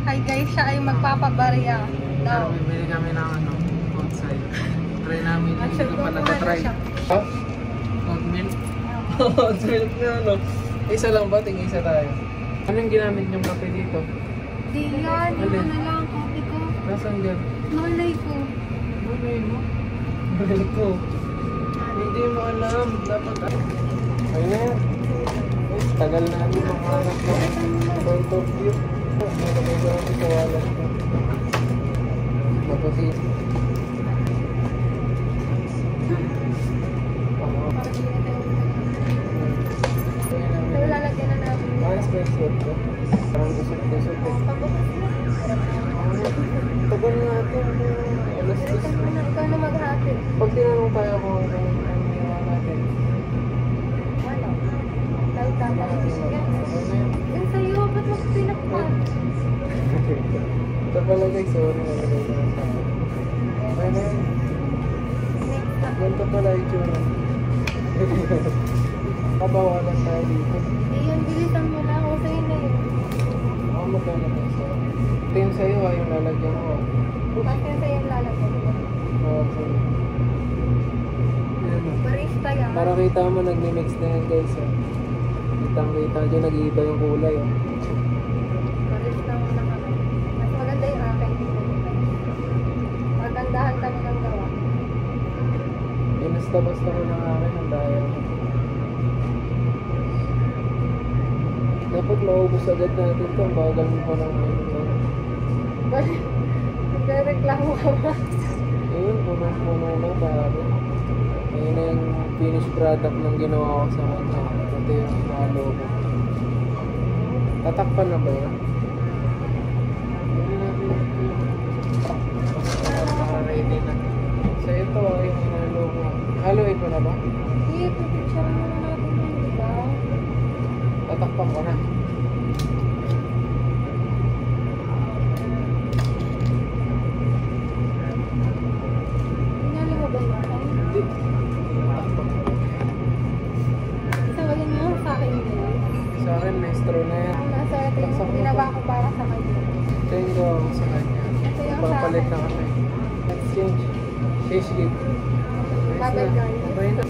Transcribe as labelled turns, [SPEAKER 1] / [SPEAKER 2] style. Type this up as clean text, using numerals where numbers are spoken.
[SPEAKER 1] Hi guys, siya ay magpapabarya daw.
[SPEAKER 2] Bibili kami ng ano, outside. Try namin yung hindi ko pa natatry. Ha? Oat milk? Oat milk na ano. Isa lang ba? Tingin isa tayo. Anong ginamit yung kape dito?
[SPEAKER 1] Di yan, ito na lang, kopi ko.
[SPEAKER 2] Nasaan dyan?
[SPEAKER 1] Malay ko.
[SPEAKER 2] Malay mo? Malay ko. Hindi mo alam. Dapat ayun na yan. Tagal na natin makahanap ng front of view. Nalagay ko natin sa wallet ko. Mapusin.
[SPEAKER 1] Pero lalagyan na namin.
[SPEAKER 2] Ayos ba yung suot ko? Parang usok-usok eh. Tagal natin. Alas 10.
[SPEAKER 1] Ikaw na maghati.
[SPEAKER 2] Pag tinanong tayo kung ano ginawa natin.
[SPEAKER 1] Ano? Dahil tatay. Yan sa'yo, ba't magpinakpan?
[SPEAKER 2] Ito pala guys, sorry nalagay ko na sa akin. Ano yun? Ganito pala yung tsura. Kabawalan tayo dito.
[SPEAKER 1] Iyon, bilisan mo na. O sa'yo na yun.
[SPEAKER 2] Ako magkano na sa'yo. Ito yung sa'yo yung lalagyan ko.
[SPEAKER 1] Bakit yun sa'yo yung lalagyan mo?
[SPEAKER 2] Oo, sorry.
[SPEAKER 1] Barista yan.
[SPEAKER 2] Para kita mo, nagmi-mix na yan guys. Kitang-kita dyan, nag-iiba yung kulay.
[SPEAKER 1] Barista mo na kami. Mas maganda yung akin. Magandahan kami ng gawa.
[SPEAKER 2] Basta ko ng akin ang daya. Dapat maubos agad natin ito. Ang bagal mo pa ng ano.
[SPEAKER 1] Nagreklamo ka ba?
[SPEAKER 2] Ayun, puno-puno na pare. Ayun na yung finished product ng ginawa ko sa kanya. Ito yung mga logo. Tatakpan na ba yun? Ready na. So ito yung logo. Haloy ko na ba?
[SPEAKER 1] Hindi, pipicture mo na natin yun, di ba?
[SPEAKER 2] Tatakpan ko na.
[SPEAKER 1] Pinali mo ba yun?
[SPEAKER 2] Hindi.
[SPEAKER 1] Sabayan mo sa akin yun.
[SPEAKER 2] Sa akin, maestro na yan.
[SPEAKER 1] Nasa ito yung ginawa ko para sa kanya.
[SPEAKER 2] Ito yung gawa ko sa kanya.
[SPEAKER 1] Ito yung sa
[SPEAKER 2] Papalit
[SPEAKER 1] akin.
[SPEAKER 2] na kami. Exchange. Change gift.
[SPEAKER 1] Babay guys.
[SPEAKER 2] Okay na.